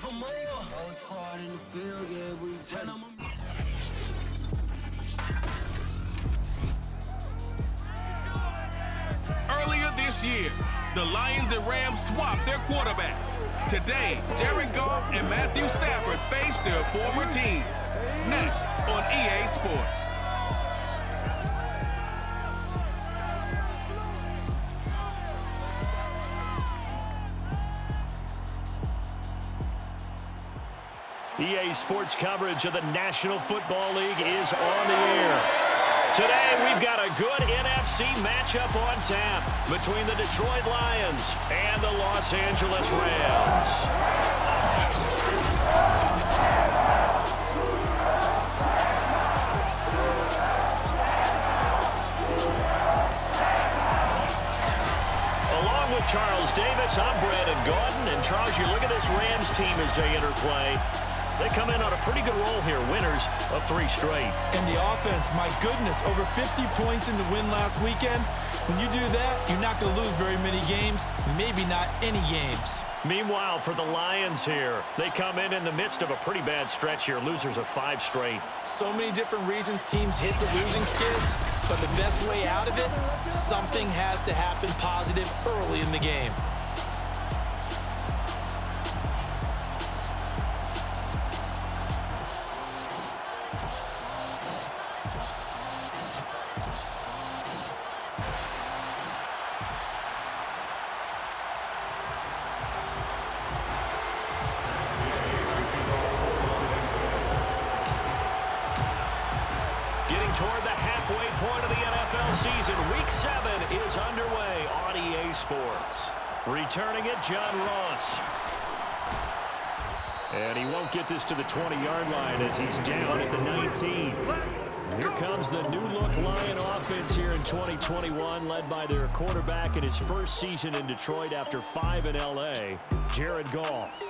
for more. Whole squad in the field, yeah, we tell them. Earlier this year, the Lions and Rams swapped their quarterbacks. Today, Jared Goff and Matthew Stafford face their former teams. Next on EA Sports. EA Sports coverage of the National Football League is on the air. Today, we've got a good NFC matchup on tap between the Detroit Lions and the Los Angeles Rams. Along with Charles Davis, I'm Brandon Gaudin. And Charles, you look at this Rams team as they interplay. They come in on a pretty good roll here, winners of 3 straight. And the offense, my goodness, over 50 points in the win last weekend. When you do that, you're not going to lose very many games, maybe not any games. Meanwhile, for the Lions here, they come in the midst of a pretty bad stretch here, losers of 5 straight. So many different reasons teams hit the losing skids, but the best way out of it, something has to happen positive early in the game. Toward the halfway point of the NFL season, Week 7 is underway on EA Sports. Returning it, John Ross. And he won't get this to the 20-yard line as he's down at the 19. Here comes the new-look Lion offense here in 2021, led by their quarterback in his first season in Detroit after 5 in L.A., Jared Goff.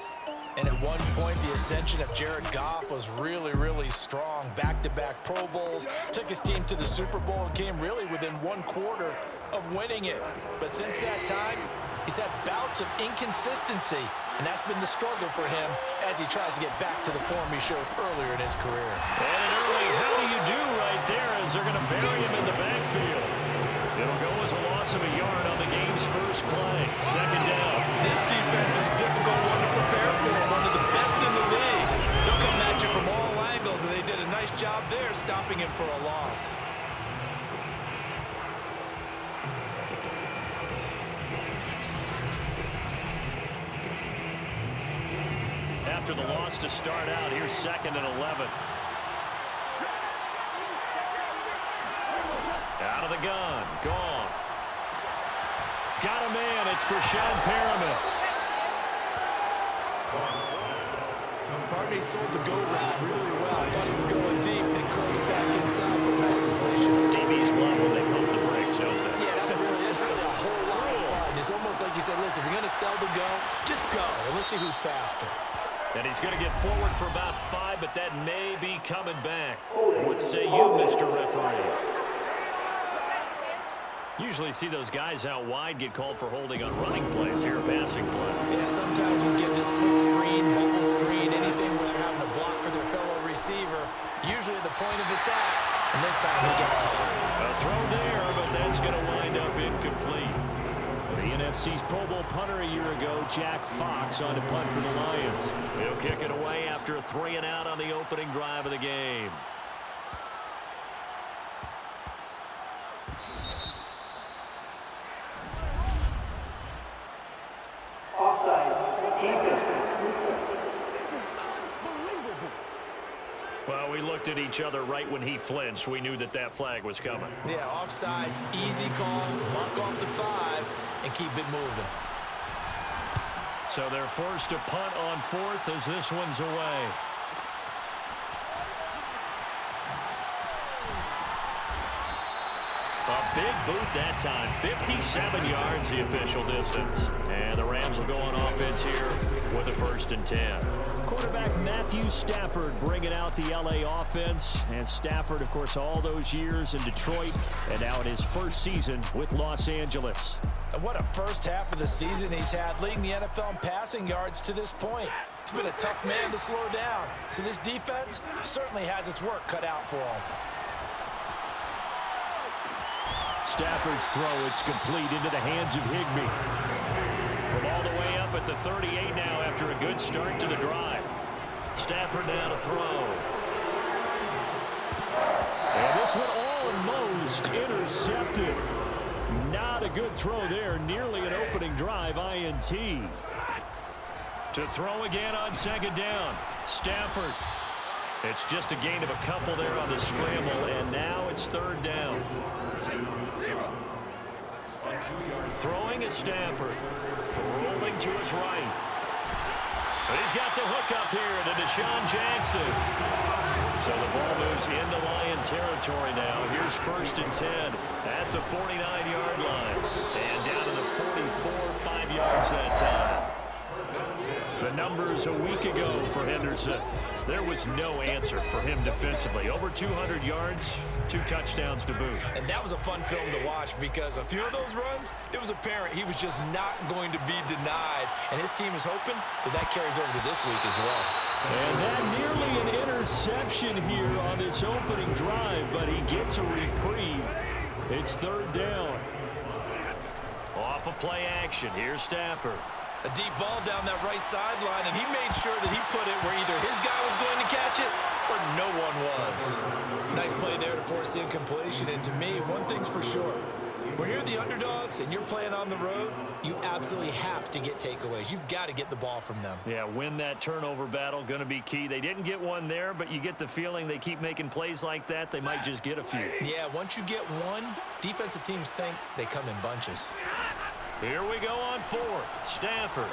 And at one point, the ascension of Jared Goff was really, really strong. Back-to-back Pro Bowls, took his team to the Super Bowl and came really within 1 quarter of winning it. But since that time, he's had bouts of inconsistency, and that's been the struggle for him as he tries to get back to the form he showed earlier in his career. And an early how do you do right there as they're going to bury him in the backfield. It'll go as a loss of a yard on the game's first play. Second down. This defense is a difficult one to prepare for, one of the best in the league. They'll come at you from all angles, and they did a nice job there stopping him for a loss. After the loss to start out, here's 2nd and 11. Out of the gun, Goff. Got a man, it's Breshad Perriman. Barney sold the go route really well. Thought he was going deep, then curled it back inside for a nice completion. DBs love when they pump the brakes, don't they? Yeah, that's really a whole lot of fun. It's almost like you said, listen, if you're going to sell the go, just go, and let's see who's faster. And he's going to get forward for about 5, but that may be coming back. What say you, Mr. Referee? Usually see those guys out wide get called for holding on running plays here, passing play. Yeah, sometimes we get this quick screen, bubble screen, anything where they're having to block for their fellow receiver, usually at the point of attack, and this time he got caught. A throw there, but that's going to wind up incomplete. The NFC's Pro Bowl punter a year ago, Jack Fox, on to punt for the Lions. He'll kick it away after a 3-and-out on the opening drive of the game. Well, we looked at each other right when he flinched. We knew that flag was coming. Yeah, offsides, easy call, mark off the 5, and keep it moving. So they're forced to punt on 4th as this one's away. A big boot that time. 57 yards the official distance. And the Rams will go on offense here with a 1st and 10. Quarterback Matthew Stafford bringing out the L.A. offense. And Stafford, of course, all those years in Detroit and now in his first season with Los Angeles. And what a first half of the season he's had, leading the NFL in passing yards to this point. He's been a tough man to slow down. So this defense certainly has its work cut out for him. Stafford's throw, it's complete into the hands of Higbee. From all the way up at the 38 now after a good start to the drive. Stafford now to throw. And this one almost intercepted. Not a good throw there. Nearly an opening drive, INT. To throw again on second down. Stafford. It's just a gain of a couple there on the scramble, and now it's third down. Throwing is Stafford. Rolling to his right. But he's got the hook up here to Deshaun Jackson. So the ball moves into Lion territory now. Here's 1st and 10 at the 49-yard line. And down to the 44, 5 yards that time. The numbers a week ago for Henderson. There was no answer for him defensively. Over 200 yards, 2 touchdowns to boot. And that was a fun film to watch because a few of those runs, it was apparent he was just not going to be denied. And his team is hoping that carries over to this week as well. And that nearly an interception here on this opening drive, but he gets a reprieve. It's third down. Off of play action, here's Stafford. A deep ball down that right sideline, and he made sure that he put it where either his guy was going to catch it or no one was. Nice play there to force the incompletion, and to me, one thing's for sure. When you're the underdogs and you're playing on the road, you absolutely have to get takeaways. You've got to get the ball from them. Yeah, win that turnover battle, going to be key. They didn't get one there, but you get the feeling they keep making plays like that, they might just get a few. Yeah, once you get one, defensive teams think they come in bunches. Here we go on 4th. Stafford.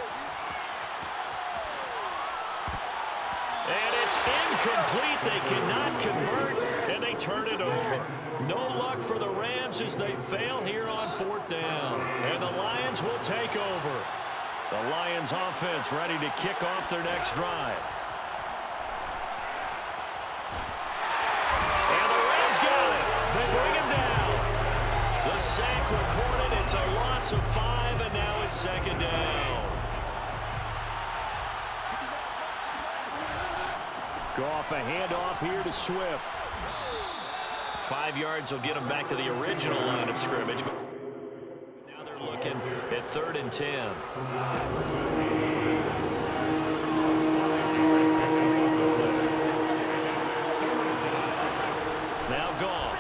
And it's incomplete. They cannot convert, and they turn it over. No luck for the Rams as they fail here on 4th down. And the Lions will take over. The Lions offense ready to kick off their next drive. And the Rams got it. They bring him down. The sack recorded. It's a loss of 5, and now it's second down. Goff, a handoff here to Swift. 5 yards will get him back to the original line of scrimmage. But now they're looking at 3rd and 10. Now Goff.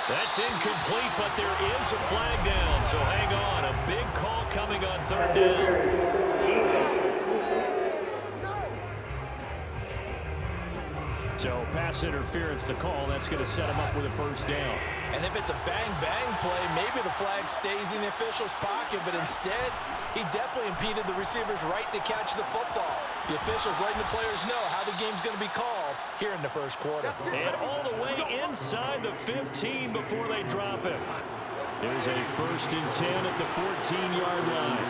That's incomplete, but there is a flag down, so hang on. A big call coming on 3rd down. So pass interference to call. That's going to set him up with a 1st down. And if it's a bang-bang play, maybe the flag stays in the official's pocket, but instead, he definitely impeded the receiver's right to catch the football. The officials letting the players know how the game's going to be called here in the 1st quarter. And all the way inside the 15 before they drop him. There's a 1st and 10 at the 14-yard line.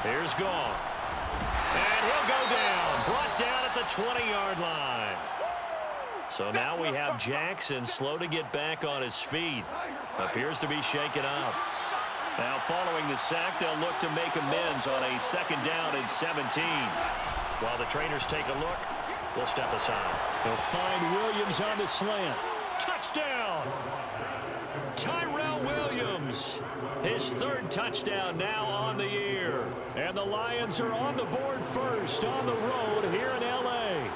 Here's Goff. And he'll go down. Brought down at the 20-yard line. So now we have Jackson slow to get back on his feet. Appears to be shaken up. Now following the sack, they'll look to make amends on a 2nd down and 17. While the trainers take a look, we'll step aside. They'll find Williams on the slant. Touchdown! Tyrell Williams. His 3rd touchdown now on the year. And the Lions are on the board first on the road here in L.A.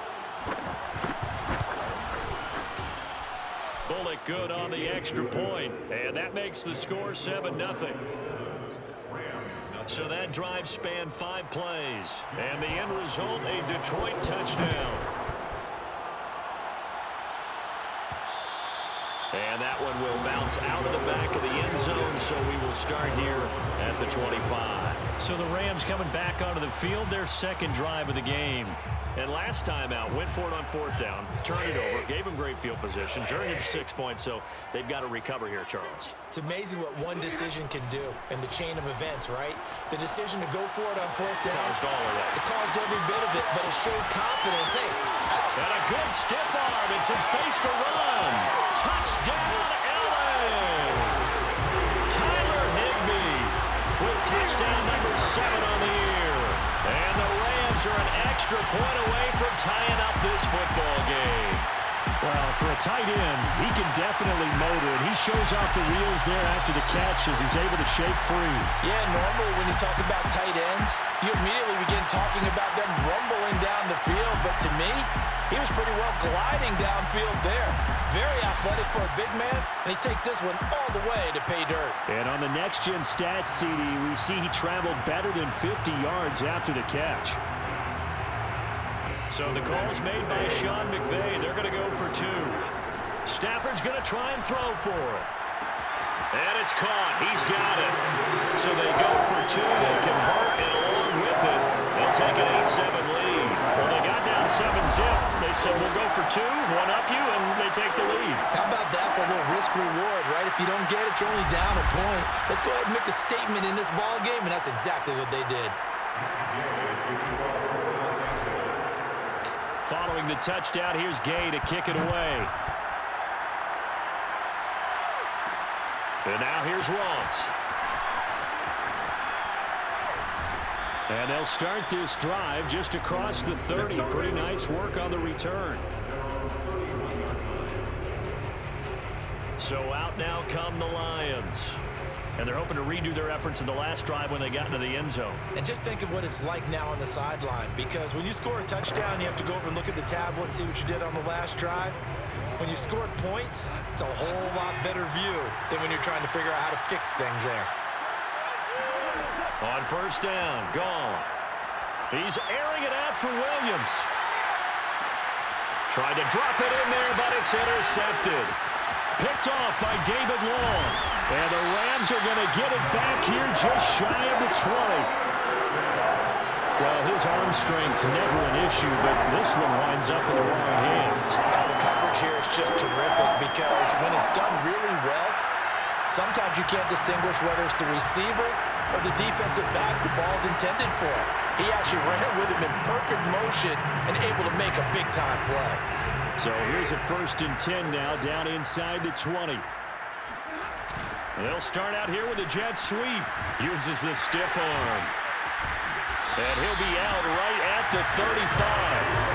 Bullock good on the extra point. And that makes the score 7-0. So that drive spanned 5 plays. And the end result, a Detroit touchdown. And that one will bounce out of the back of the end zone, so we will start here at the 25. So the Rams coming back onto the field, their 2nd drive of the game. And last time out, went for it on 4th down, turned it over, gave him great field position, turned it to 6 points, so they've got to recover here, Charles. It's amazing what one decision can do in the chain of events, right? The decision to go for it on 4th down, it caused every bit of it, but it showed confidence. Hey, and a good stiff arm and some space to run. Touchdown, LA! Tyler Higbee with touchdown Rams are an extra point away from tying up this football game. Well, for a tight end, he can definitely motor it. He shows off the wheels there after the catch as he's able to shake free. Yeah, normally when you talk about tight ends, you immediately begin talking about them rumbling down the field. But to me, he was pretty well gliding downfield there. Very athletic for a big man, and he takes this one all the way to pay dirt. And on the next-gen stats, CD, we see he traveled better than 50 yards after the catch. So the call's made by Sean McVay. They're going to go for 2. Stafford's going to try and throw for it. And it's caught. He's got it. So they go for 2. They convert, and along with it, they'll take an 8-7 lead. Well, they got down 7-0. They said, we'll go for 2, one up you, and they take the lead. How about that for a little risk-reward, right? If you don't get it, you're only down a point. Let's go ahead and make a statement in this ball game, and that's exactly what they did. Following the touchdown, here's Gay to kick it away. And now here's Ross. And they'll start this drive just across the 30. Pretty nice work on the return. So out now come the Lions. And they're hoping to redo their efforts in the last drive when they got into the end zone. And just think of what it's like now on the sideline, because when you score a touchdown, you have to go over and look at the tablet and see what you did on the last drive. When you scored points, it's a whole lot better view than when you're trying to figure out how to fix things there. On first down, Goff. He's airing it out for Williams. Tried to drop it in there, but it's intercepted. Picked off by David Long. And the Rams are going to get it back here just shy of the 20. Well, his arm strength never an issue, but this one winds up in the wrong hands. The coverage here is just terrific because when it's done really well, sometimes you can't distinguish whether it's the receiver or the defensive back the ball's intended for. He actually ran with him in perfect motion and able to make a big-time play. So here's a 1st and 10 now down inside the 20. They'll start out here with a jet sweep. Uses the stiff arm. And he'll be out right at the 35.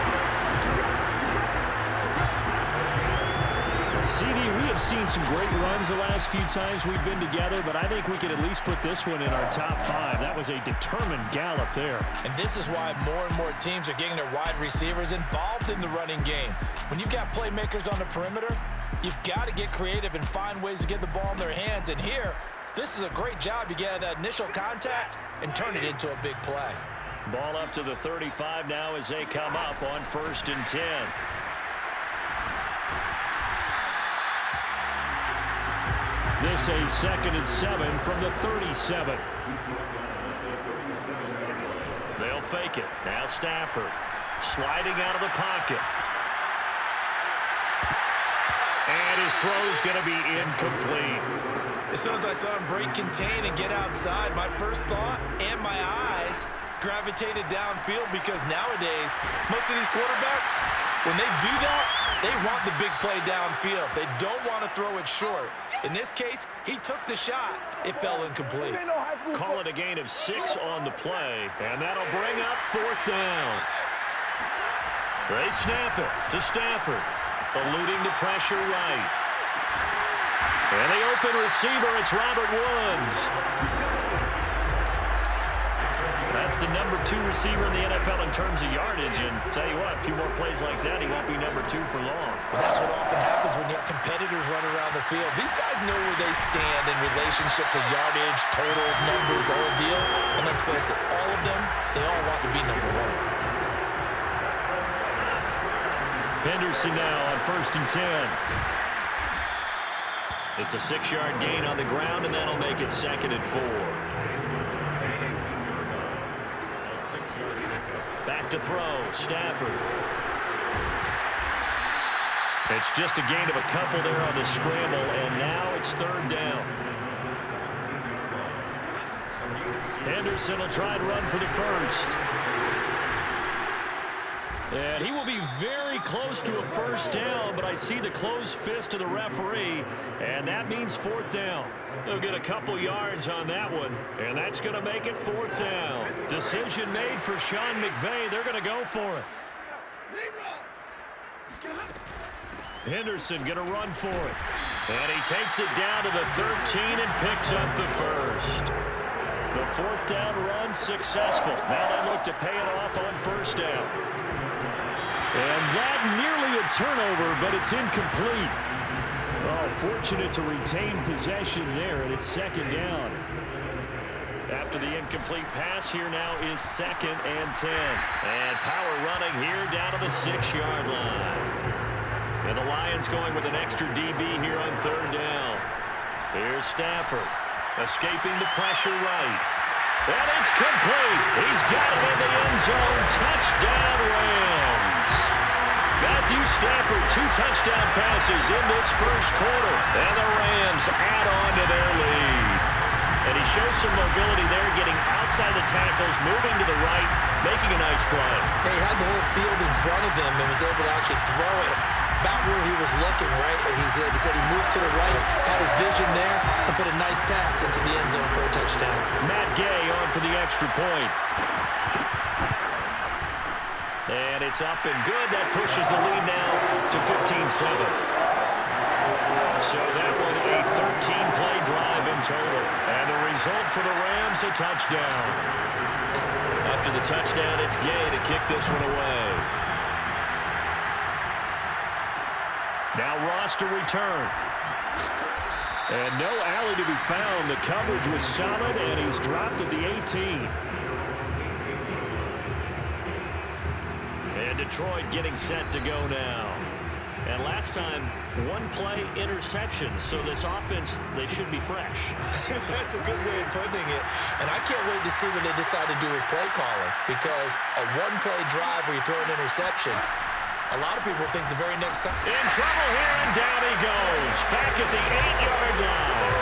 CD, we have seen some great runs the last few times we've been together, but I think we can at least put this one in our top 5. That was a determined gallop there. And this is why more and more teams are getting their wide receivers involved in the running game. When you've got playmakers on the perimeter, you've got to get creative and find ways to get the ball in their hands. And here, this is a great job. You get out of that initial contact and turn it into a big play. Ball up to the 35 now as they come up on 1st and 10. This a 2nd and 7 from the 37. They'll fake it. Now Stafford sliding out of the pocket. And his throw's going to be incomplete. As soon as I saw him break contain and get outside, my first thought and my eyes gravitated downfield, because nowadays, most of these quarterbacks, when they do that, they want the big play downfield. They don't want to throw it short. In this case, he took the shot. It fell incomplete. Call it a gain of 6 on the play, and that'll bring up 4th down. They snap it to Stafford, eluding the pressure right. And the open receiver, it's Robert Woods. That's the number 2 receiver in the NFL in terms of yardage, and tell you what, a few more plays like that, he won't be number 2 for long. Well, that's what often happens when you have competitors running around the field. These guys know where they stand in relationship to yardage, totals, numbers, the whole deal. And let's face it, all of them, they all want to be number 1. Henderson now on 1st and 10. It's a 6-yard gain on the ground, and that'll make it 2nd and 4. Back to throw, Stafford. It's just a gain of a couple there on the scramble, and now it's 3rd down. Henderson will try and run for the first. And he will be very close to a first down, but I see the closed fist of the referee, and that means fourth down. They'll get a couple yards on that one, and that's going to make it fourth down. Decision made for Sean McVay. They're going to go for it. Henderson going to run for it. And he takes it down to the 13 and picks up the first. The fourth down run successful. Now they look to pay it off on first down. And that nearly a turnover, but it's incomplete. Oh, fortunate to retain possession there, and it's second down. After the incomplete pass, here now is 2nd and 10. And power running here down to the 6-yard line. And the Lions going with an extra DB here on third down. Here's Stafford, escaping the pressure right. And it's complete. He's got it in the end zone. Touchdown, Rams. Matthew Stafford, 2 touchdown passes in this first quarter. And the Rams add on to their lead. And he shows some mobility there, getting outside the tackles, moving to the right, making a nice play. He had the whole field in front of him and was able to actually throw it about where he was looking, right? He said he moved to the right, had his vision there, and put a nice pass into the end zone for a touchdown. Matt Gay on for the extra point. And it's up and good. That pushes the lead now to 15-7. So that one a 13-play drive in total. And the result for the Rams, a touchdown. After the touchdown, it's Gay to kick this one away. Now Ross to return. And no alley to be found. The coverage was solid, and he's dropped at the 18. And Detroit getting set to go now. And last time, 1-play interception. So this offense, they should be fresh. That's a good way of putting it. And I can't wait to see what they decide to do with play calling. Because a 1-play drive where you throw an interception, a lot of people think the very next time. In trouble here, and down he goes. Back at the 8-yard line.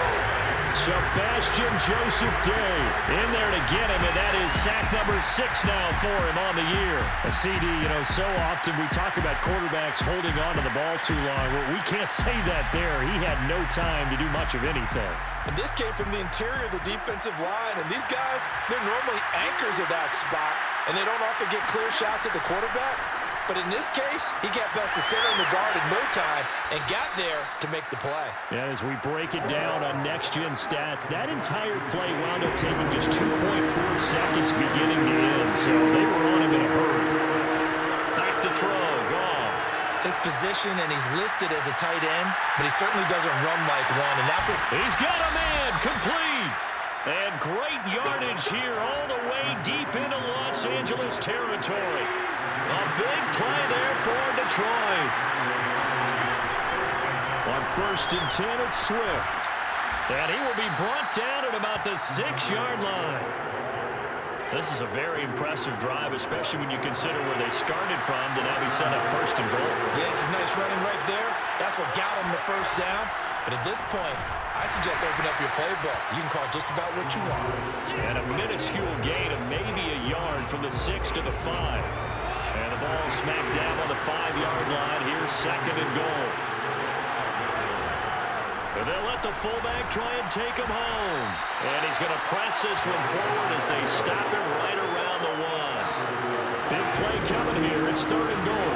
Sebastian Joseph Day in there to get him, and that is sack number 6 now for him on the year. A CD, so often we talk about quarterbacks holding on to the ball too long. Well, we can't say that there. He had no time to do much of anything. And this came from the interior of the defensive line, and these guys, they're normally anchors of that spot, and they don't often get clear shots at the quarterback. But in this case, he got past the center of the guard in no time and got there to make the play. And as we break it down on next-gen stats, that entire play wound up taking just 2.4 seconds beginning to end, so they were on him in a hurry. Back to throw, Goff. His position, and he's listed as a tight end, but he certainly doesn't run like one, and that's what... He's got a man, complete. And great yardage here all the way deep into Los Angeles territory. A big play there for Detroit. On 1st and 10, it's Swift. And he will be brought down at about the 6-yard line. This is a very impressive drive, especially when you consider where they started from to now be set up 1st and goal. Yeah, some nice running right there. That's what got him the first down. But at this point, I suggest open up your playbook. You can call just about what you want. And a minuscule gain of maybe a yard from the 6 to the 5. And the ball smacked down on the 5-yard line. Here's 2nd and goal. And they'll let the fullback try and take him home. And he's going to press this one forward as they stop him right around the 1. Big play coming here. It's 3rd and goal.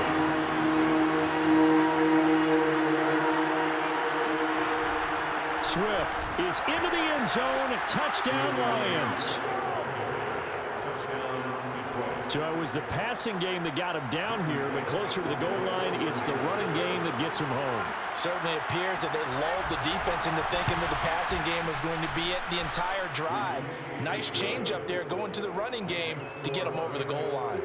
Swift is into the end zone. Touchdown, Lions. So it was the passing game that got him down here, but closer to the goal line, it's the running game that gets him home. Certainly appears that they lulled the defense into thinking that the passing game was going to be it the entire drive. Nice change up there going to the running game to get him over the goal line.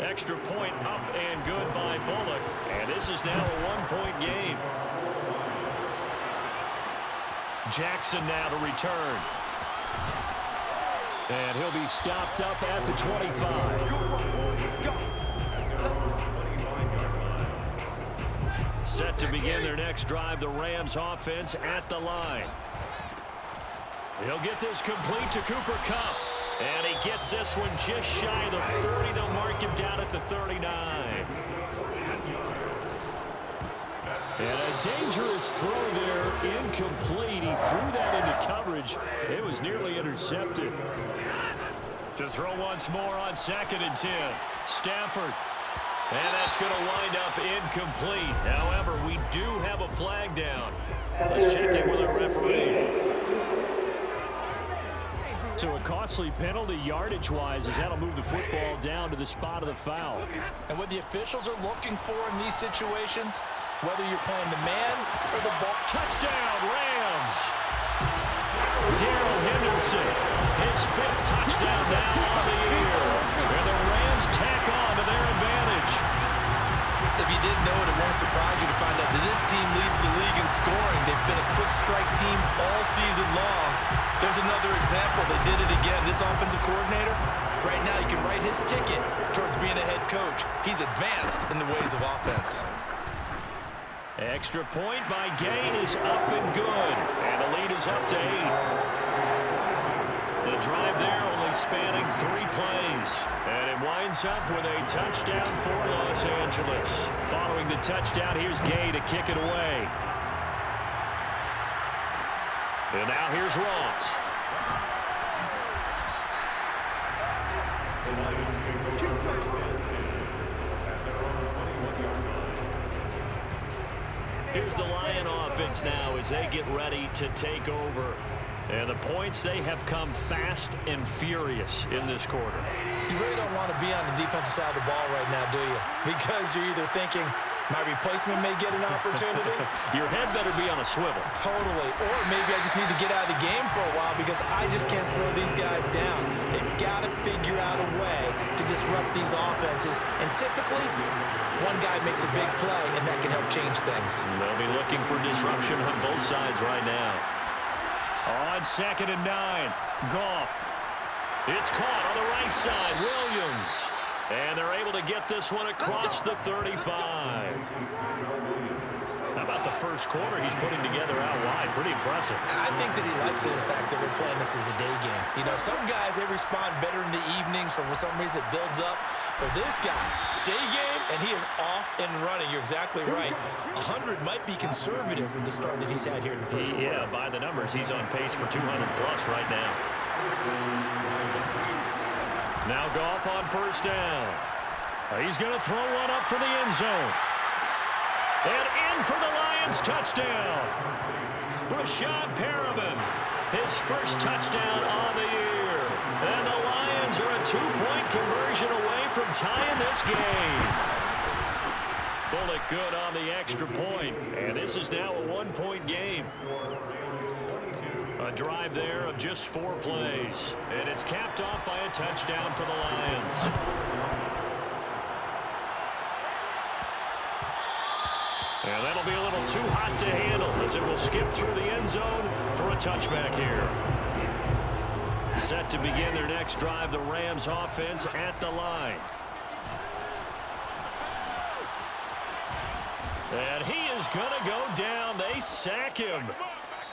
Extra point up and good by Bullock. And this is now a 1-point game. Jackson now to return. And he'll be stopped up at the 25. Set to begin their next drive, the Rams offense at the line. He'll get this complete to Cooper Kupp. And he gets this one just shy of the 40. They'll mark him down at the 39. And a dangerous throw there, incomplete. He threw that into coverage. It was nearly intercepted. To throw once more on 2nd and 10. Stafford. And that's going to wind up incomplete. However, we do have a flag down. Let's check in with our referee. So a costly penalty yardage-wise, as that'll move the football down to the spot of the foul. And what the officials are looking for in these situations, whether you're playing the man or the ball. Touchdown, Rams! Darrell Henderson, his 5th touchdown now on the year. And the Rams tack on to their advantage. If you didn't know it, it won't surprise you to find out that this team leads the league in scoring. They've been a quick strike team all season long. There's another example. They did it again. This offensive coordinator, right now you can write his ticket towards being a head coach. He's advanced in the ways of offense. Extra point by Gain is up and good. And the lead is up to 8. The drive there only spanning 3 plays. And it winds up with a touchdown for Los Angeles. Following the touchdown, here's Gay to kick it away. And now here's Ross. Here's the Lion offense now as they get ready to take over. And the points, they have come fast and furious in this quarter. You really don't want to be on the defensive side of the ball right now, do you? Because you're either thinking, my replacement may get an opportunity. Your head better be on a swivel. Totally. Or maybe I just need to get out of the game for a while because I just can't slow these guys down. They've got to figure out a way to disrupt these offenses. And typically, one guy makes a big play, and that can help change things. They'll be looking for disruption on both sides right now. On 2nd and 9, Goff. It's caught on the right side, Williams. And they're able to get this one across the 35. How about the first quarter he's putting together out wide? Pretty impressive. I think that he likes the fact that we're playing this as a day game. You know, some guys, they respond better in the evenings. For some reason, it builds up. For this guy, day game, and he is off and running. You're exactly right. 100 might be conservative with the start that he's had here in the first quarter. Yeah, by the numbers, he's on pace for 200 plus right now. Now Goff on 1st down. He's going to throw one up for the end zone. And in for the Lions touchdown. Brashad Perriman, his first touchdown on the year. And the Lions are a 2-point conversion away from tying this game. Bullock good on the extra point. And this is now a 1-point game. A drive there of just 4 plays. And it's capped off by a touchdown for the Lions. And that'll be a little too hot to handle as it will skip through the end zone for a touchback here. Set to begin their next drive, the Rams offense at the line. And he is going to go down. They sack him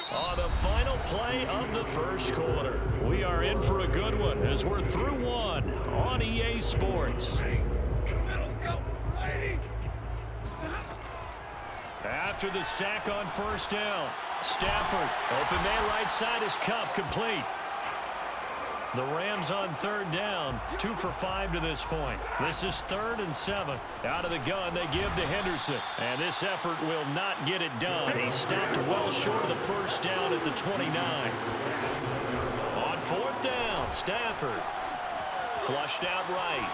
on the final play of the first quarter. We are in for a good one as we're through one on EA Sports. After the sack on 1st down, Stafford, open man right side is Kupp, complete. The Rams on 3rd down, 2 for 5 to this point. This is 3rd and 7. Out of the gun, they give to Henderson. And this effort will not get it done. He stopped well short of the 1st down at the 29. On 4th down, Stafford. Flushed out right.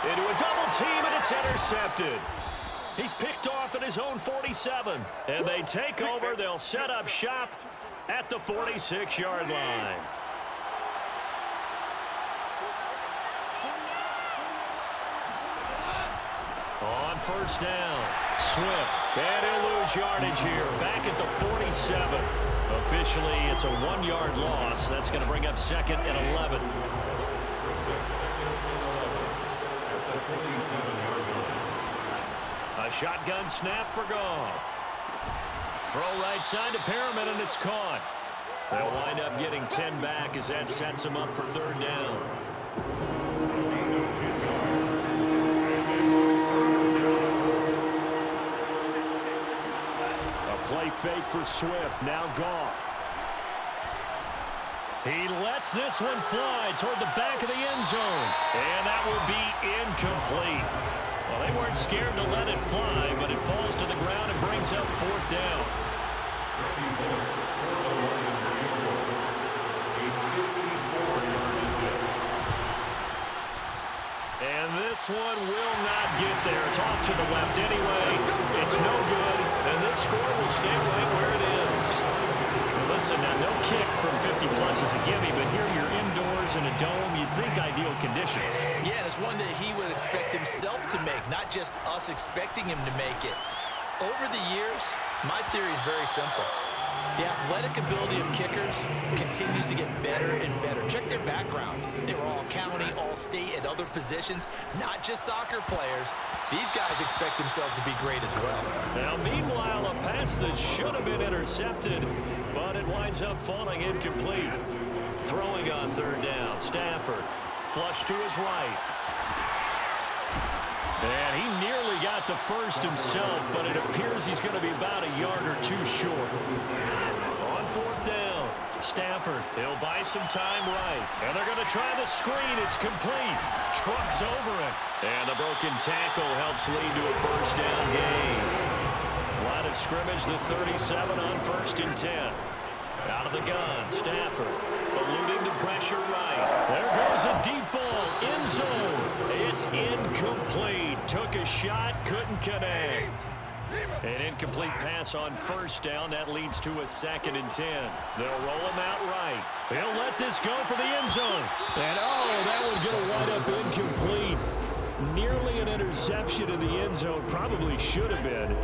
Into a double team, and it's intercepted. He's picked off at his own 47. And they take over. They'll set up shop at the 46-yard line. On 1st down, Swift. And he'll lose yardage here. Back at the 47. Officially, it's a 1-yard loss. That's going to bring up 2nd and 11. A shotgun snap for Goff. Throw right side to Perriman, and it's caught. They'll wind up getting 10 back as that sets them up for third down. A play fake for Swift. Now Goff. He lets this one fly toward the back of the end zone. And that will be incomplete. Well, they weren't scared to let it fly, but it falls to the ground and brings up fourth down. And this one will not get there. It's off to the left anyway. It's no good, and this score will stay right where it is. Listen, now no kick from 50-plus is a gimme, but here you're indoors in a dome. You'd think ideal conditions. Yeah, and it's one that he would expect himself to make, not just us expecting him to make it. Over the years, my theory is very simple. The athletic ability of kickers continues to get better and better. Check their backgrounds. They were all county, all state, at other positions, not just soccer players. These guys expect themselves to be great as well. Now, meanwhile, a pass that should have been intercepted, but it winds up falling incomplete. Throwing on third down, Stafford. Flush to his right. And he nearly got the first himself, but it appears he's going to be about a yard or two short. On fourth down, Stafford. He'll buy some time right. And they're going to try the screen. It's complete. Trucks over him. And the broken tackle helps lead to a first down gain. Line of scrimmage, the 37 on 1st and 10. Out of the gun, Stafford eluding the pressure right. There goes a deep ball, end zone. It's incomplete. Took a shot, couldn't connect. An incomplete pass on first down. That leads to a 2nd and 10. They'll roll him out right. They'll let this go for the end zone. And that would get a wind up incomplete. Nearly an interception in the end zone. Probably should have been.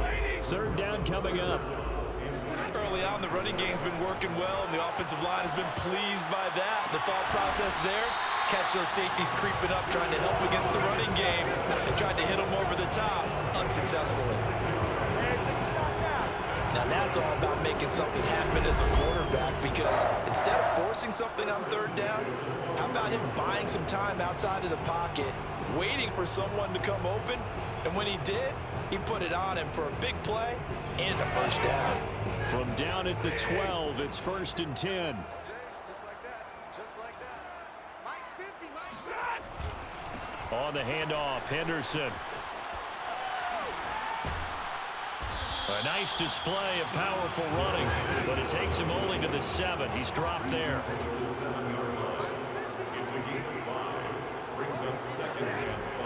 Third down coming up. Early on, the running game's been working well, and the offensive line has been pleased by that. The thought process there, catch those safeties creeping up, trying to help against the running game. They tried to hit them over the top, unsuccessfully. Now that's all about making something happen as a quarterback, because instead of forcing something on third down, how about him buying some time outside of the pocket, waiting for someone to come open, and when he did, he put it on him for a big play and a first down. From down at the 12, it's 1st and 10. Just like that. Just like that. Mike's 50. Mike's 50. On the handoff, Henderson. A nice display of powerful running, but it takes him only to the 7. He's dropped there.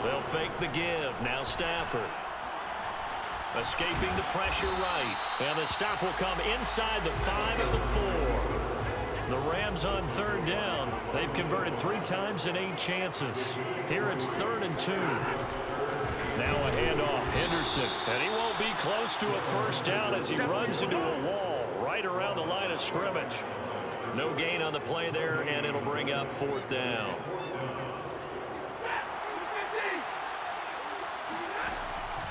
They'll fake the give. Now Stafford. Escaping the pressure right. And the stop will come inside the 5 at the 4. The Rams on third down. They've converted 3 times in 8 chances. Here it's 3rd and 2. Now a handoff, Henderson. And he won't be close to a first down as he runs into a wall right around the line of scrimmage. No gain on the play there, and it'll bring up 4th down.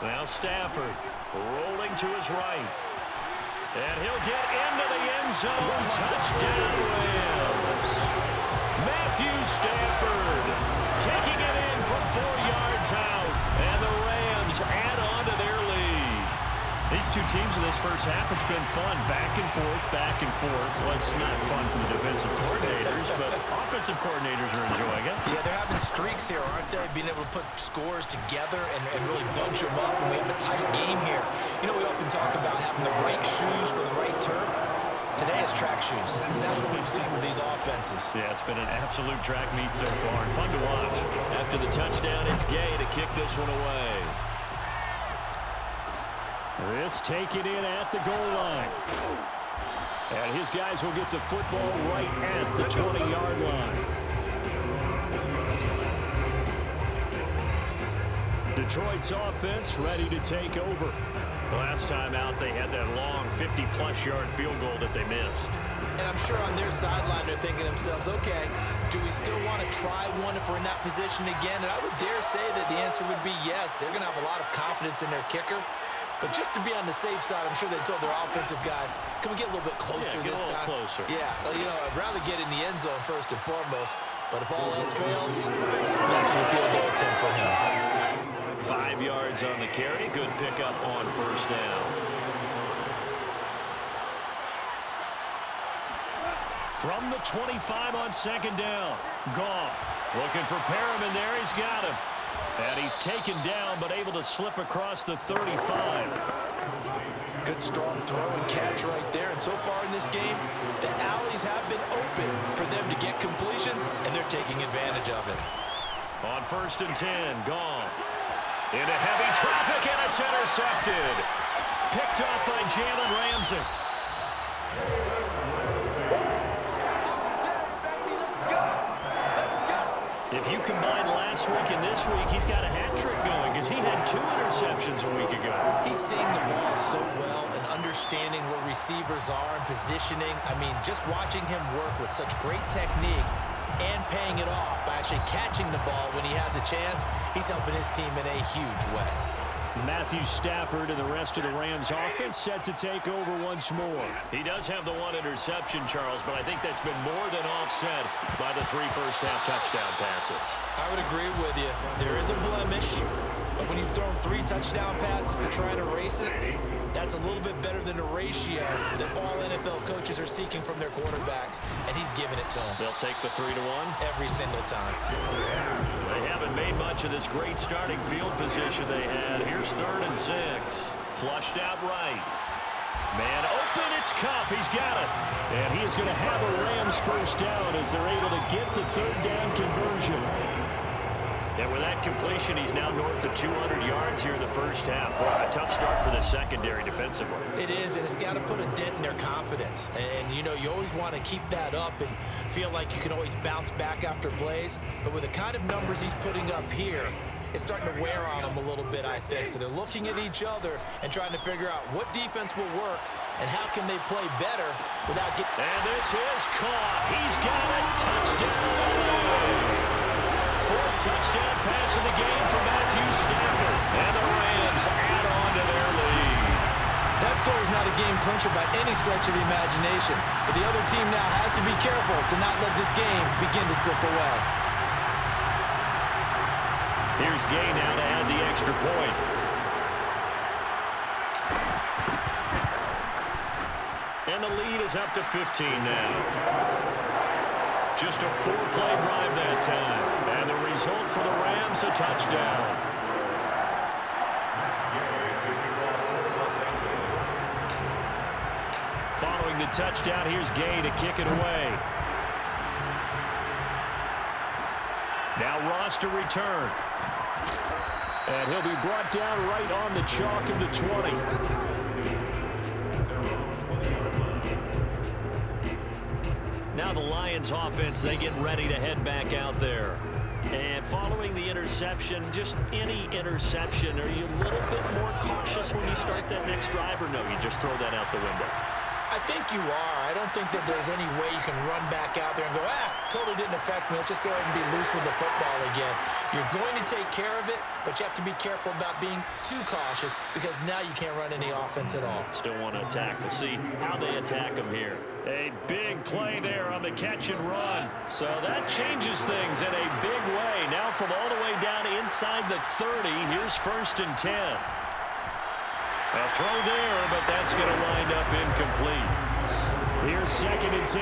Now Stafford rolling to his right. And he'll get into the end zone. Touchdown, Rams. Matthew Stafford taking it in from 4 yards out. And the Rams add on to their lead. These two teams in this first half, it's been fun. Back and forth, back and forth. Well, it's not fun for the defensive coordinators, but offensive coordinators are enjoying it. Yeah, they're having streaks here, aren't they? Being able to put scores together and really bunch them up, and we have a tight game here. You know, we often talk about having the right shoes for the right turf. Today it's track shoes. That's what we've seen with these offenses. Yeah, it's been an absolute track meet so far, and fun to watch. After the touchdown, it's Gay to kick this one away. This taken in at the goal line. And his guys will get the football right at the 20-yard line. Detroit's offense ready to take over. Last time out, they had that long 50-plus yard field goal that they missed. And I'm sure on their sideline they're thinking to themselves, okay, do we still want to try one if we're in that position again? And I would dare say that the answer would be yes. They're going to have a lot of confidence in their kicker. But just to be on the safe side, I'm sure they told their offensive guys, can we get a little bit closer get this a little time? closer. Yeah, you know, I'd rather get in the end zone first and foremost. But if all else fails, less than a field goal attempt for him. 5 yards on the carry. Good pickup on first down. From the 25 on second down, Goff looking for Perriman there. He's got him. And he's taken down, but able to slip across the 35. Good strong throw and catch right there. And so far in this game, the alleys have been open for them to get completions, and they're taking advantage of it. On first and 10, Goff. Into heavy traffic, and it's intercepted. Picked up by Jalen Ramsey. If you combine last week and this week, he's got a hat trick going because he had 2 interceptions a week ago. He's seeing the ball so well and understanding where receivers are and positioning. I mean, just watching him work with such great technique and paying it off by actually catching the ball when he has a chance, he's helping his team in a huge way. Matthew Stafford and the rest of the Rams offense set to take over once more. He does have the 1 interception, Charles, but I think that's been more than offset by the 3 first-half touchdown passes. I would agree with you. There is a blemish, but when you've thrown 3 touchdown passes to try and erase it, that's a little bit better than the ratio that all NFL coaches are seeking from their quarterbacks, and he's giving it to them. They'll take the 3-1 every single time. They haven't made much of this great starting field position they had. Here's 3rd and 6. Flushed out right. Man open, it's Kupp. He's got it. And he is going to have a Rams first down as they're able to get the 3rd down conversion. And with that completion, he's now north of 200 yards here in the first half. Boy, a tough start for the secondary defensively. It is, and it's got to put a dent in their confidence. And, you know, you always want to keep that up and feel like you can always bounce back after plays. But with the kind of numbers he's putting up here, it's starting to wear on them a little bit, I think. So they're looking at each other and trying to figure out what defense will work and how can they play better without getting... And this is caught. He's got it. Touchdown. 4th touchdown pass of the game for Matthew Stafford. And the Rams add on to their lead. That score is not a game clincher by any stretch of the imagination. But the other team now has to be careful to not let this game begin to slip away. Here's Gay now to add the extra point. And the lead is up to 15 now. Just a 4-play drive that time. And the result for the Rams, a touchdown. Following the touchdown, here's Gay to kick it away. Now Ross to return. And he'll be brought down right on the chalk of the 20. Now the Lions offense, they get ready to head back out there. And following the interception, just any interception, are you a little bit more cautious when you start that next drive, or no, you just throw that out the window? I think you are. I don't think that there's any way you can run back out there and go, totally didn't affect me. Let's just go ahead and be loose with the football again. You're going to take care of it, but you have to be careful about being too cautious because now you can't run any offense at all. Still want to attack. We'll see how they attack them here. A big play there on the catch and run. So that changes things in a big way. Now from all the way down inside the 30, here's 1st and 10. A throw there, but that's going to wind up incomplete. Here's 2nd and 10.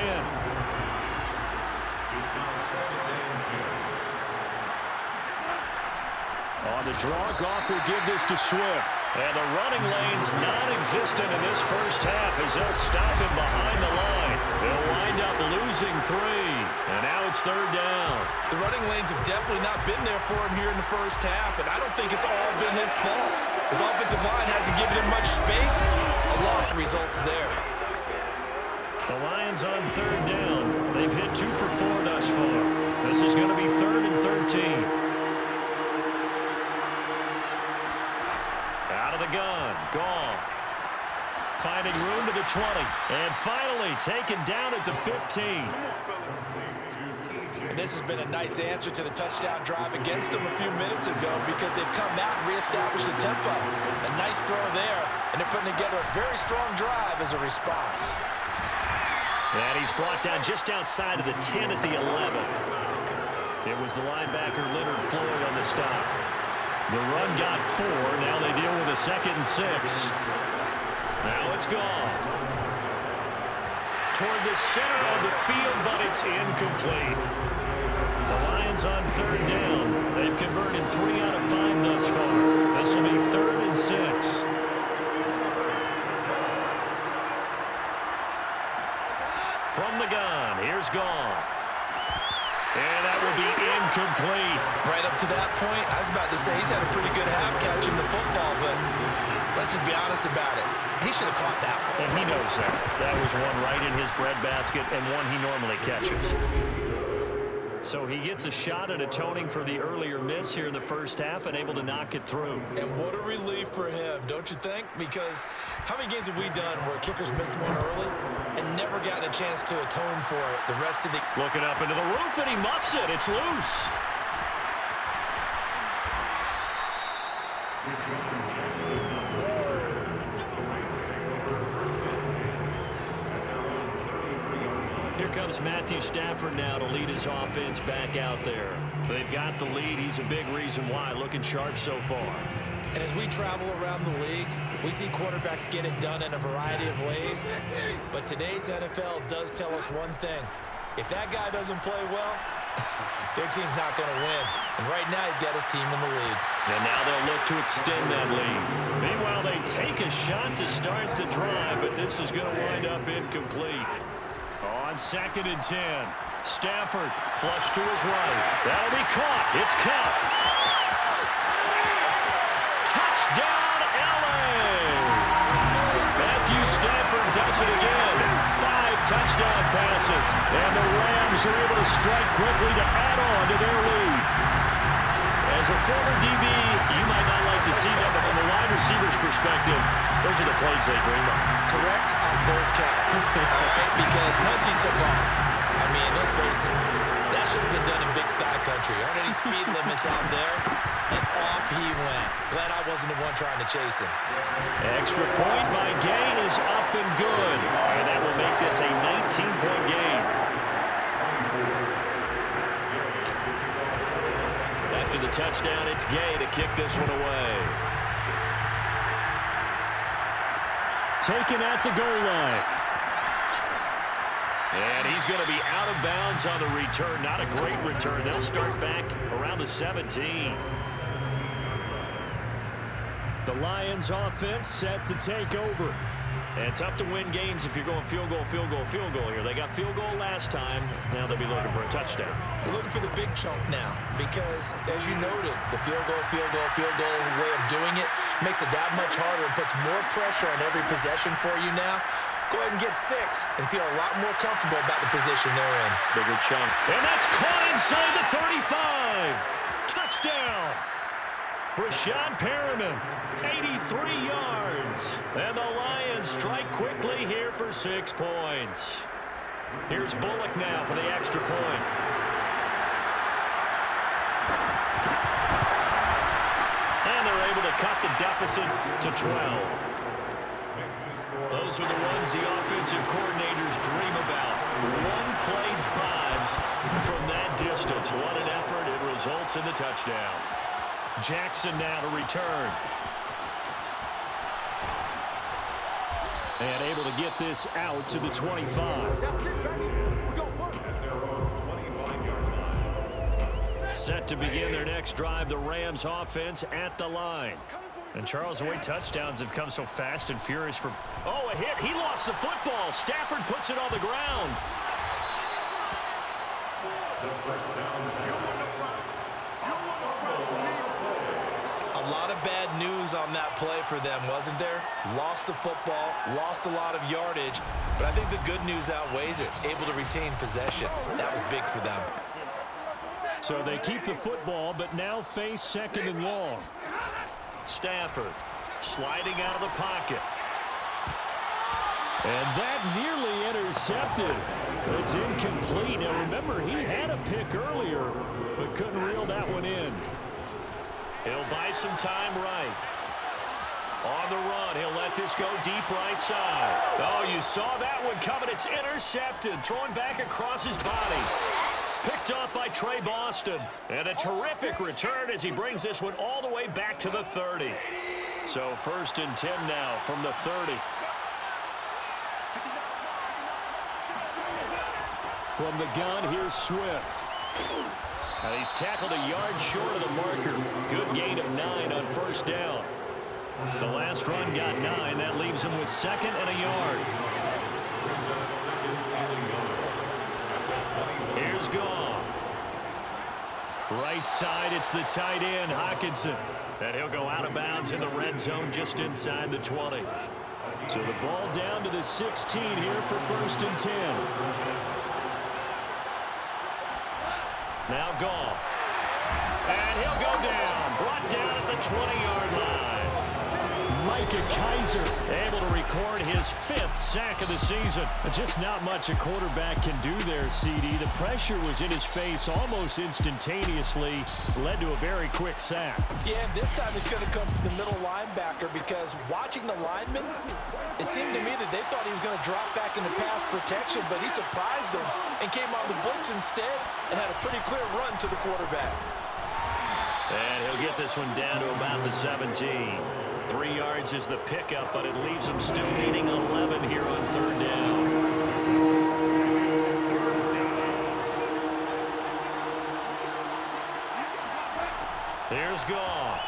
On the draw, Goff will give this to Swift. And the running lane's non-existent in this first half as they'll stop him behind the line. They'll wind up losing 3. And now it's 3rd down. The running lanes have definitely not been there for him here in the first half, and I don't think it's all been his fault. His offensive line hasn't given him much space. A loss results there. The Lions on 3rd down. They've hit 2 for 4 thus far. This is going to be 3rd and 13. Out of the gun, Goff. Finding room to the 20. And finally taken down at the 15. And this has been a nice answer to the touchdown drive against them a few minutes ago because they've come out and reestablished the tempo. A nice throw there, and they're putting together a very strong drive as a response. And he's brought down just outside of the 10 at the 11. It was the linebacker Leonard Floyd on the stop. The run got 4. Now they deal with a 2nd and 6. Now it's gone. Toward the center of the field, but it's incomplete. The Lions on 3rd down. They've converted 3 out of 5 thus far. This will be 3rd and 6. From the gun, here's Goff. And that will be incomplete. Right up to that point, I was about to say he's had a pretty good half catching the football, but let's just be honest about it. He should have caught that one. And he knows that. That was one right in his breadbasket and one he normally catches. So he gets a shot at atoning for the earlier miss here in the first half and able to knock it through. And what a relief for him, don't you think? Because how many games have we done where kickers missed one early and never gotten a chance to atone for it the rest of the... Looking up into the roof, and he muffs it. It's loose. Here comes Matthew Stafford now to lead his offense back out there. They've got the lead. He's a big reason why. Looking sharp so far. And as we travel around the league, we see quarterbacks get it done in a variety of ways. But today's NFL does tell us one thing. If that guy doesn't play well, their team's not going to win. And right now he's got his team in the lead. And now they'll look to extend that lead. Meanwhile, they take a shot to start the drive, but this is going to wind up incomplete. On 2nd and 10, Stafford flush to his right. That'll be caught. It's caught. Touchdown, LA! Matthew Stafford does it again. 5 touchdown passes. And the Rams are able to strike quickly to add on to their lead. As a former DB, you might not like to see that, but from the wide receiver's perspective, those are the plays they dream of. Correct on both counts. All right, because once he took off, I mean, let's face it, that should have been done in Big Sky Country. Aren't any speed limits out there? And off he went. Glad I wasn't the one trying to chase him. Extra point by Gay is up and good. And that will make this a 19-point game. After the touchdown, it's Gay to kick this one away. Taken at the goal line. And he's going to be out of bounds on the return. Not a great return. They'll start back around the 17. The Lions offense set to take over. And tough to win games if you're going field goal, field goal, field goal here. They got field goal last time. Now they'll be looking for a touchdown. They're looking for the big chunk now because, as you noted, the field goal way of doing it makes it that much harder and puts more pressure on every possession for you now. Go ahead and get 6 and feel a lot more comfortable about the position they're in. Bigger chunk. And that's caught inside the 35. Touchdown. Brashad Perriman, 83 yards. And the Lions strike quickly here for 6 points. Here's Bullock now for the extra point. And they're able to cut the deficit to 12. Those are the ones the offensive coordinators dream about. One-play drives from that distance. What an effort. It results in the touchdown. Jackson now to return. And able to get this out to the 25. Set to begin their next drive, the Rams offense at the line. And Charles, the way touchdowns have come so fast and furious from... Oh, a hit. He lost the football. Stafford puts it on the ground. A lot of bad news on that play for them, wasn't there? Lost the football, lost a lot of yardage, but I think the good news outweighs it. Able to retain possession. That was big for them. So they keep the football, but now face 2nd and long. Stafford sliding out of the pocket. And that nearly intercepted. It's incomplete. Now remember, he had a pick earlier, but couldn't reel that one in. He'll buy some time right. On the run, he'll let this go deep right side. Oh, you saw that one coming. It's intercepted. Throwing back across his body. Picked off by Trey Boston. And a terrific return as he brings this one all the way back to the 30. So 1st and 10 now from the 30. From the gun, here's Swift. And he's tackled a yard short of the marker. Good gain of 9 on 1st down. The last run got 9. That leaves him with 2nd and a yard. Here's Goff. Right side, it's the tight end, Hockenson. And he'll go out of bounds in the red zone just inside the 20. So the ball down to the 16 here for 1st and 10. Now Goff. And he'll go down. Brought down at the 20-yard line. Micah Kiser able to record his 5th sack of the season. Just not much a quarterback can do there, CD. The pressure was in his face almost instantaneously. Led to a very quick sack. Yeah, and this time it's going to come from the middle linebacker because watching the lineman, it seemed to me that they thought he was going to drop back into pass protection, but he surprised him and came on the blitz instead and had a pretty clear run to the quarterback. And he'll get this one down to about the 17. 3 yards is the pickup, but it leaves him still needing 11 here on 3rd down. Here's Goff.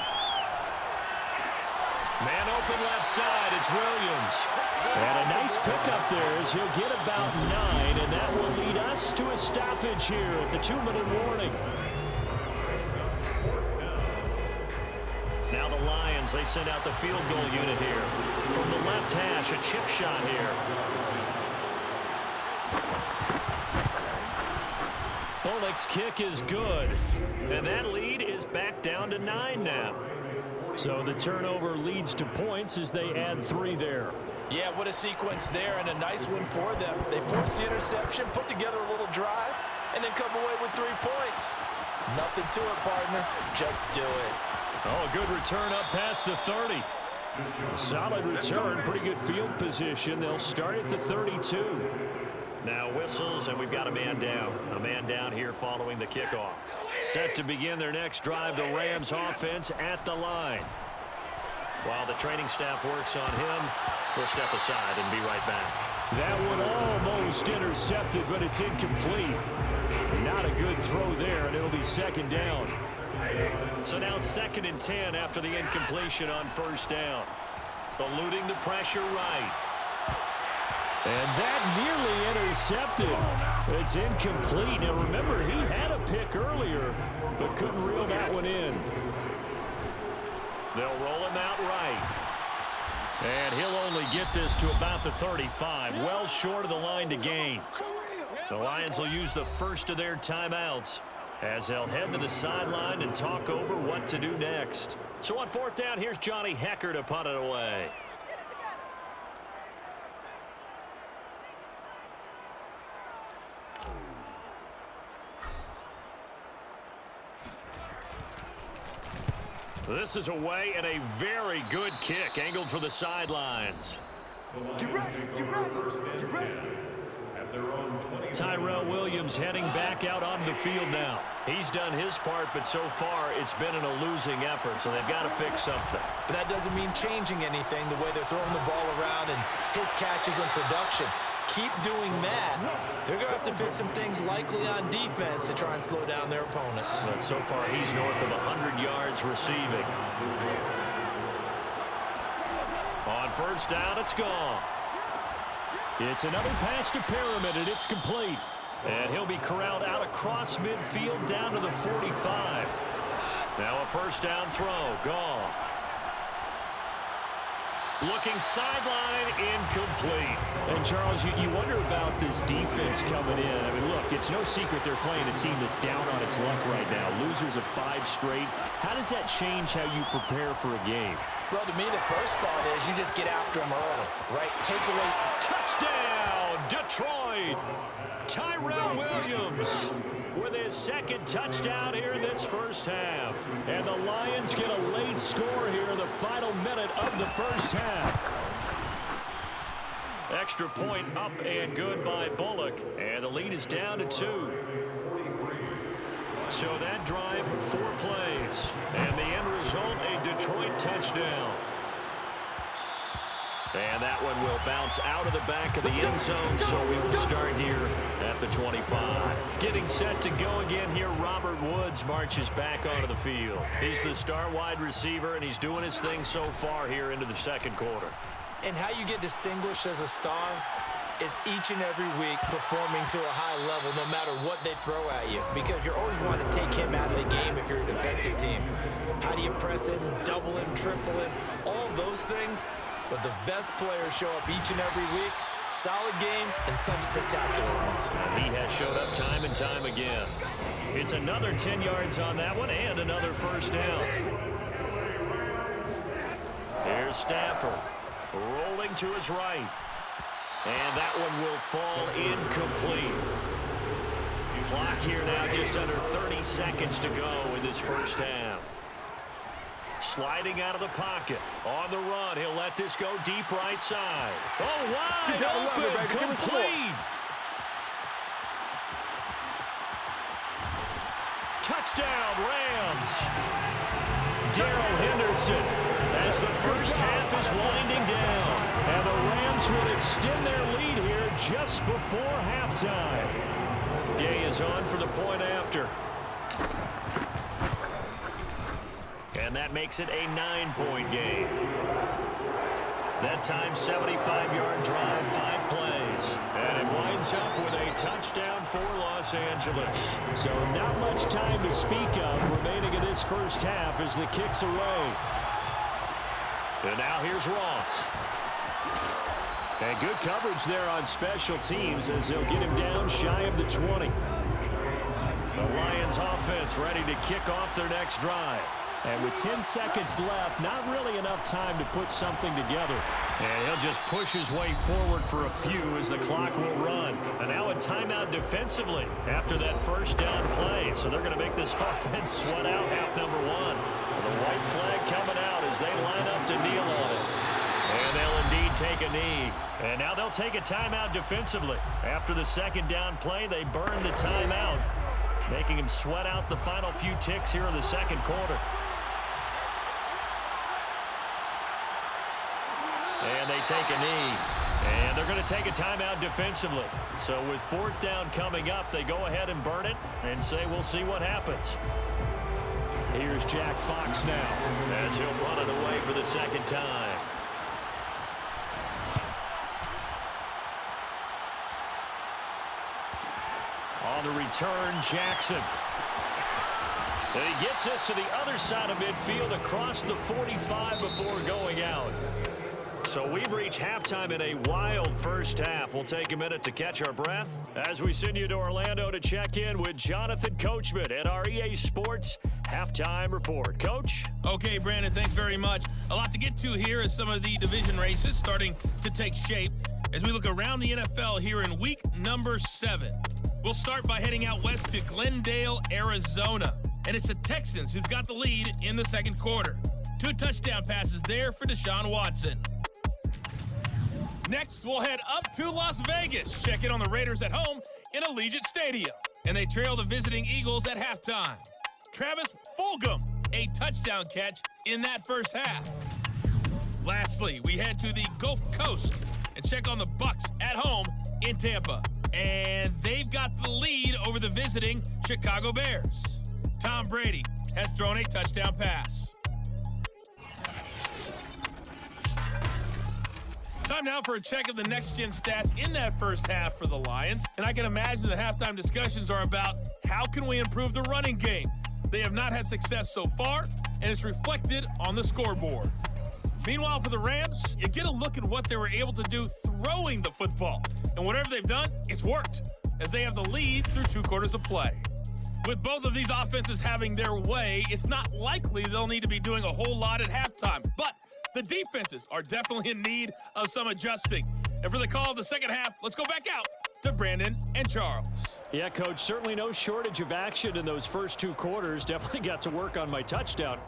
Man open left side, it's Williams. And a nice pickup there as he'll get about 9, and that will lead us to a stoppage here at the 2-minute warning. Now the Lions, they send out the field goal unit here. From the left hash, a chip shot here. Bullock's kick is good. And that lead is back down to 9 now. So the turnover leads to points as they add 3 there. Yeah, what a sequence there and a nice one for them. They force the interception, put together a little drive, and then come away with 3 points. Nothing to it, partner. Just do it. Oh, a good return up past the 30. A solid return, pretty good field position. They'll start at the 32. Now whistles, and we've got a man down. A man down here following the kickoff. Set to begin their next drive, the Rams offense at the line. While the training staff works on him, we'll step aside and be right back. That one almost intercepted, but it's incomplete. Not a good throw there, and it'll be 2nd down. So now 2nd and 10 after the incompletion on 1st down. Eluding the pressure right. And that nearly intercepted. It's incomplete. Now remember, he had a pick earlier, but couldn't reel that one in. They'll roll him out right. And he'll only get this to about the 35, well short of the line to gain. The Lions will use the first of their timeouts as they'll head to the sideline and talk over what to do next. So on 4th down, here's Johnny Hekker to punt it away. This is away and a very good kick angled for the sidelines. Tyrell Williams heading back out onto the field now. He's done his part, but so far it's been in a losing effort, so they've got to fix something. But that doesn't mean changing anything, the way they're throwing the ball around and his catches and production. Keep doing that. They're going to have to fix some things likely on defense to try and slow down their opponents. But so far he's north of 100 yards receiving. On 1st down, it's gone. It's another pass to Perriman, and it's complete. And he'll be corralled out across midfield down to the 45. Now a 1st down throw. Goff. Looking sideline, incomplete. And Charles, you wonder about this defense coming in. I mean, look, it's no secret they're playing a team that's down on its luck right now. Losers of 5 straight. How does that change how you prepare for a game? Well, to me, the first thought is you just get after them early, right? Take away. Touchdown, Detroit! Tyrell Williams with his second touchdown here in this first half. And the Lions get a late score here in the final minute of the first half. Extra point up and good by Bullock. And the lead is down to 2. So that drive, 4 plays. And the end result, a Detroit touchdown. And that one will bounce out of the back of the end zone, so we will start here at the 25. Getting set to go again here, Robert Woods marches back onto the field. He's the star wide receiver, and he's doing his thing so far here into the second quarter. And how you get distinguished as a star is each and every week performing to a high level no matter what they throw at you, because you're always wanting to take him out of the game if you're a defensive team. How do you press him, double him, triple him, all those things? But the best players show up each and every week. Solid games and some spectacular ones. He has showed up time and time again. It's another 10 yards on that one and another first down. Here's Stafford rolling to his right. And that one will fall incomplete. Clock here now just under 30 seconds to go in this first half. Sliding out of the pocket. On the run. He'll let this go deep right side. Oh, wide open. Complete. Touchdown, Rams. Darrell Henderson as the first half is winding down. And the Rams will extend their lead here just before halftime. Gay is on for the point after. And that makes it a 9-point game. That time, 75-yard drive, 5 plays. And it winds up with a touchdown for Los Angeles. So not much time to speak of remaining in this first half as the kick's away. And now here's Ross. And good coverage there on special teams as they'll get him down shy of the 20. The Lions offense ready to kick off their next drive. And with 10 seconds left, not really enough time to put something together. And he'll just push his way forward for a few as the clock will run. And now a timeout defensively after that first down play. So they're going to make this offense sweat out half number 1. The white flag coming out as they line up to kneel on it. And they'll indeed take a knee. And now they'll take a timeout defensively. After the second down play, they burn the timeout, making him sweat out the final few ticks here in the second quarter. And they take a knee. And they're going to take a timeout defensively. So with 4th down coming up, they go ahead and burn it and say we'll see what happens. Here's Jack Fox now as he'll punt it away for the second time. On the return, Jackson. And he gets us to the other side of midfield across the 45 before going out. So we've reached halftime in a wild first half. We'll take a minute to catch our breath as we send you to Orlando to check in with Jonathan Coachman at our EA Sports Halftime Report. Coach? Okay, Brandon, thanks very much. A lot to get to here as some of the division races starting to take shape as we look around the NFL here in week number 7. We'll start by heading out west to Glendale, Arizona. And it's the Texans who've got the lead in the second quarter. 2 touchdown passes there for Deshaun Watson. Next, we'll head up to Las Vegas. Check in on the Raiders at home in Allegiant Stadium. And they trail the visiting Eagles at halftime. Travis Fulgham, a touchdown catch in that first half. Lastly, we head to the Gulf Coast and check on the Bucs at home in Tampa. And they've got the lead over the visiting Chicago Bears. Tom Brady has thrown a touchdown pass. Time now for a check of the next-gen stats in that first half for the Lions. And I can imagine the halftime discussions are about how can we improve the running game. They have not had success so far, and it's reflected on the scoreboard. Meanwhile, for the Rams, you get a look at what they were able to do throwing the football. And whatever they've done, it's worked, as they have the lead through 2 quarters of play. With both of these offenses having their way, it's not likely they'll need to be doing a whole lot at halftime. But the defenses are definitely in need of some adjusting. And for the call of the second half, let's go back out to Brandon and Charles. Yeah, Coach, certainly no shortage of action in those first 2 quarters. Definitely got to work on my touchdown.